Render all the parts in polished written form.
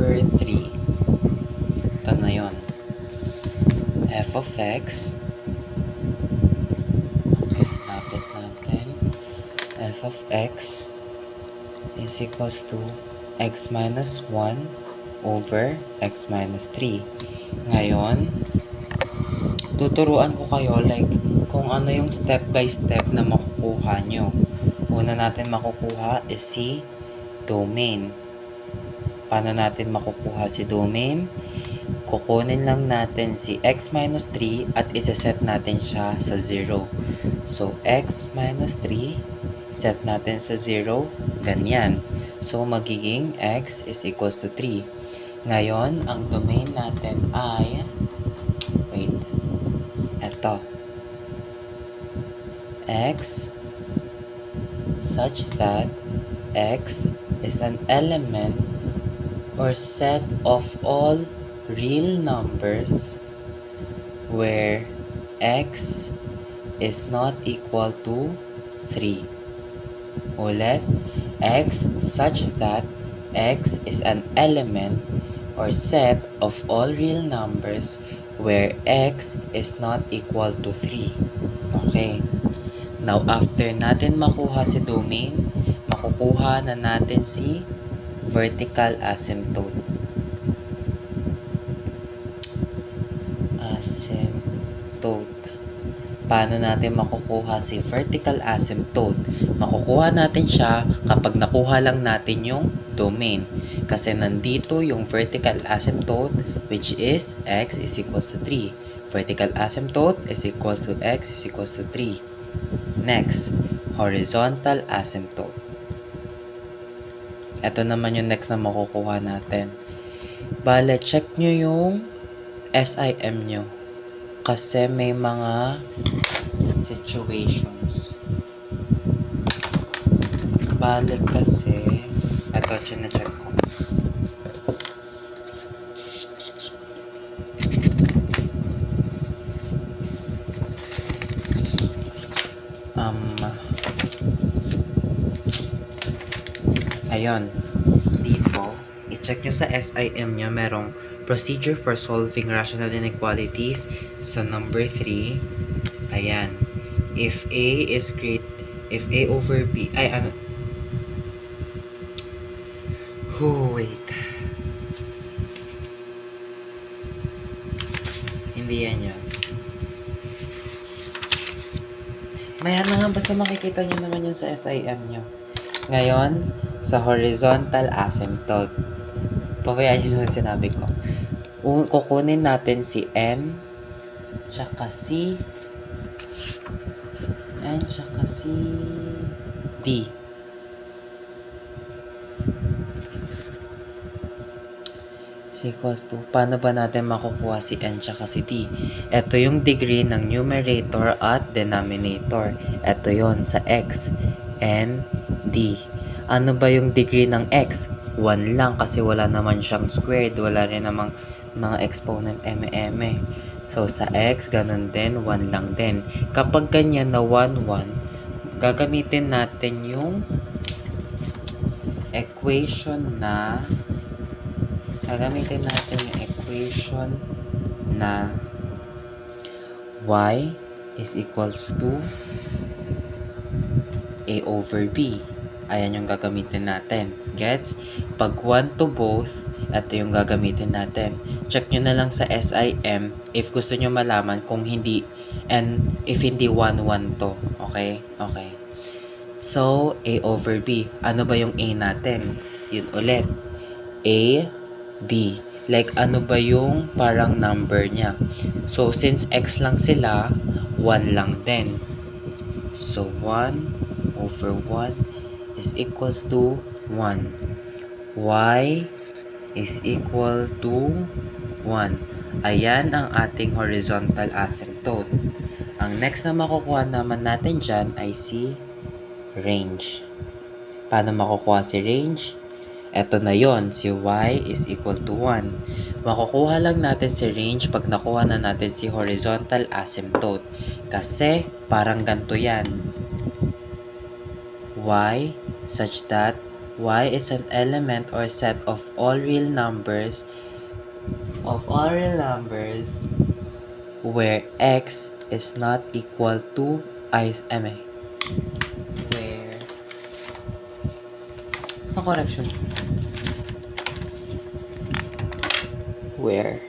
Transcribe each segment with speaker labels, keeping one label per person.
Speaker 1: number 3. Ito na yun. F of x. Okay, lapit natin. F of x is equals to x minus 1 over x minus 3. Ngayon, tuturuan ko kayo like kung ano yung step by step na makukuha nyo. Una natin makukuha is si domain. Paano natin makukuha si domain? Kukunin lang natin si x minus 3 at isa-set natin siya sa 0. So, x minus 3, set natin sa 0, ganyan. So, magiging x is equals to 3. Ngayon, ang domain natin ay, eto, x such that x is an element or set of all real numbers where x is not equal to 3. Ulit, x such that x is an element or set of all real numbers where x is not equal to 3. Okay. Now, after natin makuha si domain, makukuha na natin si vertical asymptote. Paano natin makukuha si vertical asymptote? Makukuha natin siya kapag nakuha lang natin yung domain. Kasi nandito yung vertical asymptote which is x is equals to 3. Vertical asymptote is equals to x is equals to 3. Next, horizontal asymptote. Ito naman yung next na makukuha natin. Bale, check nyo yung SIM nyo. Kasi may mga situations. Balik kasi, ito, chine-check ko. Ayun. Dito, i-check nyo sa SIM nyo, merong procedure for solving rational inequalities sa number 3. Ayan. If A over B, wait. Hindi yan yun. Maya na nga, basta makikita nyo naman yun sa SIM nyo. Ngayon, sa horizontal asymptote. Pabayaan nyo lang sinabi ko. Kukunin natin si N, tsaka si D. Is equals to, paano ba natin makukuha si N tsaka si D? Ito yung degree ng numerator at denominator. Ito yon sa X, N, D. Ano ba yung degree ng X? 1 lang kasi wala naman siyang squared. Wala rin namang mga exponent mm. So, sa X, ganun din, 1 lang din. Kapag ganyan na 1, 1, gagamitin natin yung equation na y is equals to a over b. Ayan yung gagamitin natin. Gets? Pag 1 to both, ito yung gagamitin natin. Check nyo na lang sa SIM if gusto nyo malaman kung hindi and if hindi 1, 1 to. Okay? Okay. So, a over b. Ano ba yung a natin? Yun ulit. A, b. Like, ano ba yung parang number niya? So, since x lang sila, 1 lang din. So, 1 over 1 is equals to 1. Y is equal to 1. Ayan ang ating horizontal asymptote. Ang next na makukuha naman natin dyan ay si range. Paano makukuha si range? Ito na yon, si y is equal to 1. Makukuha lang natin si range pag nakuha na natin si horizontal asymptote. Kasi parang ganito yan. Y such that y is an element or set of all real numbers where x is not equal to where sa correction where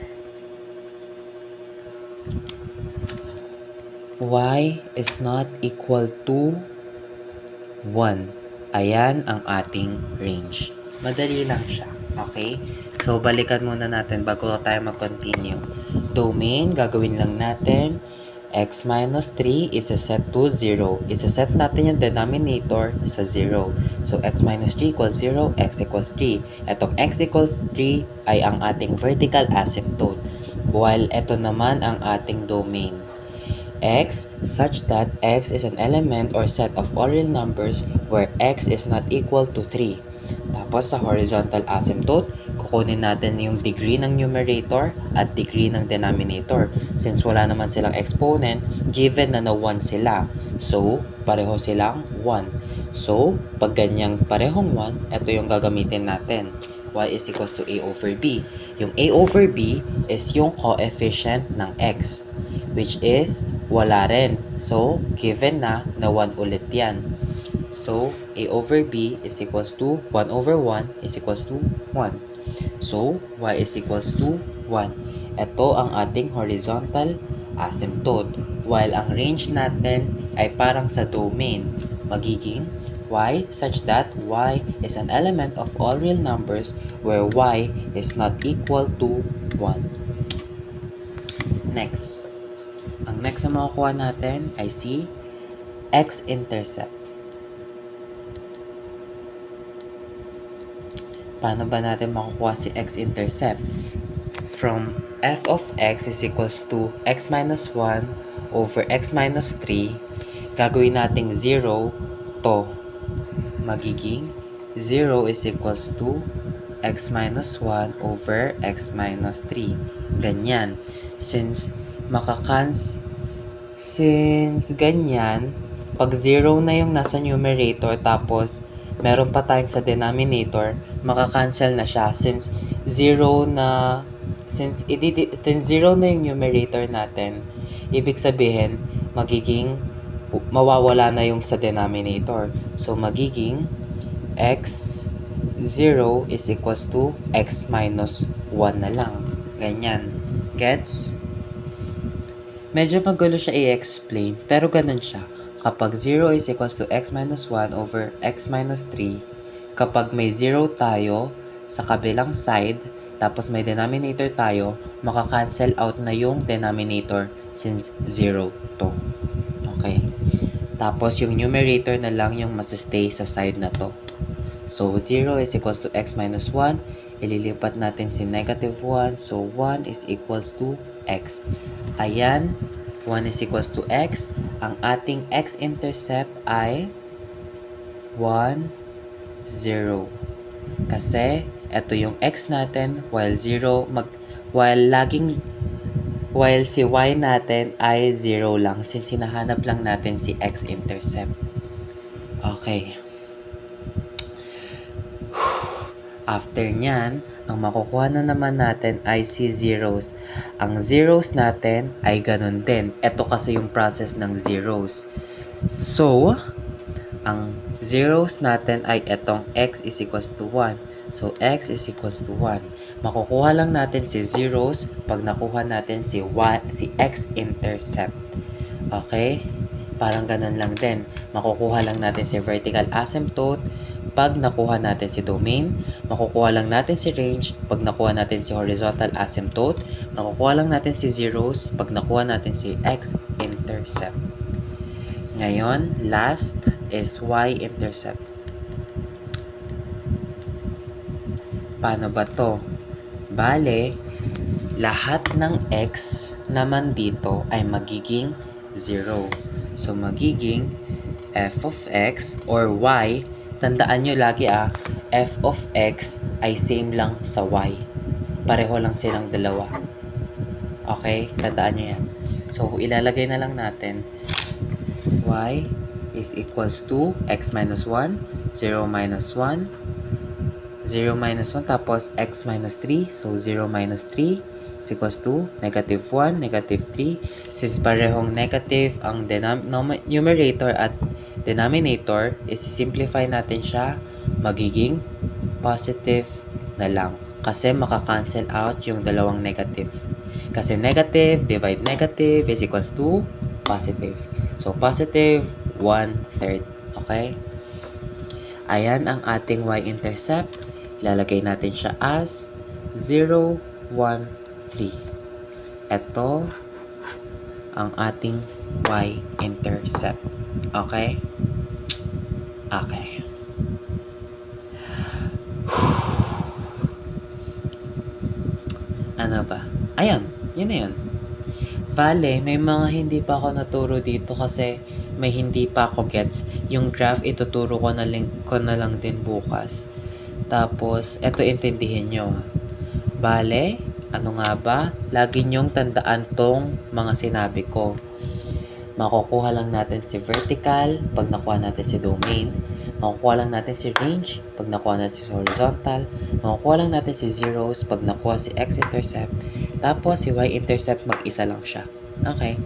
Speaker 1: y is not equal to 1. Ayan ang ating range. Madali lang siya. Okay? So, balikan muna natin bago tayo mag-continue. Domain, gagawin lang natin. X minus 3 is set to 0. Isa-set natin yung denominator sa 0. So, x minus 3 equals 0, x equals 3. Etong x equals 3 ay ang ating vertical asymptote. While ito naman ang ating domain. X such that x is an element or set of all real numbers where x is not equal to 3. Tapos sa horizontal asymptote, kukunin natin yung degree ng numerator at degree ng denominator. Since wala naman silang exponent, given na 1 sila. So, pareho silang 1. So, pag ganyang parehong 1, ito yung gagamitin natin. Y is equals to A over B. Yung A over B is yung coefficient ng x, which is wala rin. So, given na 1 ulit yan. So, A over B is equals to 1 over 1 is equals to 1. So, y is equals to 1. Ito ang ating horizontal asymptote. While ang range natin ay parang sa domain, magiging y such that y is an element of all real numbers where y is not equal to 1. Next. Ang next na makukuha natin ay si x-intercept. Paano ba natin makukuha si x-intercept? From f of x is equals to x minus 1 over x minus 3, gagawin nating 0 to. Magiging 0 is equals to x minus 1 over x minus 3. Ganyan. Since ganyan, pag 0 na yung nasa numerator tapos meron pa tayong sa denominator, makakancel na siya since 0 na yung numerator natin, ibig sabihin mawawala na yung sa denominator. So magiging x0 is equals to x minus 1 na lang. Ganyan. Gets? Medyo magulo siya i-explain, pero ganun siya. Kapag 0 is equals to x minus 1 over x minus 3, kapag may 0 tayo sa kabilang side, tapos may denominator tayo, makakancel out na yung denominator since 0 to. Okay? Tapos yung numerator na lang yung masistay sa side na to. So 0 is equals to x minus 1, ililipat natin si negative 1, so 1 is equals to x. Ayan, 1 is equals to x. Ang ating x-intercept ay 1, 0. Kasi, ito yung x natin, while si y natin ay 0 lang, since hinahanap lang natin si x-intercept. Okay. After nyan, ang makukuha na naman natin ay si zeros. Ang zeros natin ay ganun din. Ito kasi yung process ng zeros. So, ang zeros natin ay itong x is equals to 1. So, x is equals to 1. Makukuha lang natin si zeros pag nakuha natin si x-intercept. Okay? Parang ganun lang din. Makukuha lang natin si vertical asymptote pag nakuha natin si domain, makukuha lang natin si range pag nakuha natin si horizontal asymptote, makukuha lang natin si zeros pag nakuha natin si x-intercept. Ngayon, last is y-intercept. Paano ba to? Bale, lahat ng x naman dito ay magiging 0. So, magiging f of x or y. Tandaan nyo lagi f of x ay same lang sa y. Pareho lang silang dalawa. Okay? Tandaan nyo yan. So, ilalagay na lang natin y is equals to x minus 1, 0 minus 1, 0 minus 1, tapos x minus 3. So, 0 minus 3 is equals to negative 1, negative 3. Since parehong negative ang numerator at denominator, isi-simplify natin siya, magiging positive na lang. Kasi makakancel out yung dalawang negative. Kasi negative divide negative is equals to positive. So, positive 1/3. Okay? Ayan ang ating y-intercept. Ilalagay natin siya as 0, 1, 3. Ito ang ating y-intercept. Okay? Okay. Ano ba? Ayan, yun na yun. Bale, may mga hindi pa ako naturo dito kasi may hindi pa ako gets. Yung graph, ituturo ko na lang din bukas. Tapos, eto intindihin nyo. Bale, ano nga ba? Lagi nyong tandaan tong mga sinabi ko. Makukuha lang natin si vertical pag nakuha natin si domain. Makukuha lang natin si range pag nakuha natin si horizontal. Makukuha lang natin si zeros pag nakuha si x-intercept. Tapos si y-intercept mag-isa lang siya. Okay?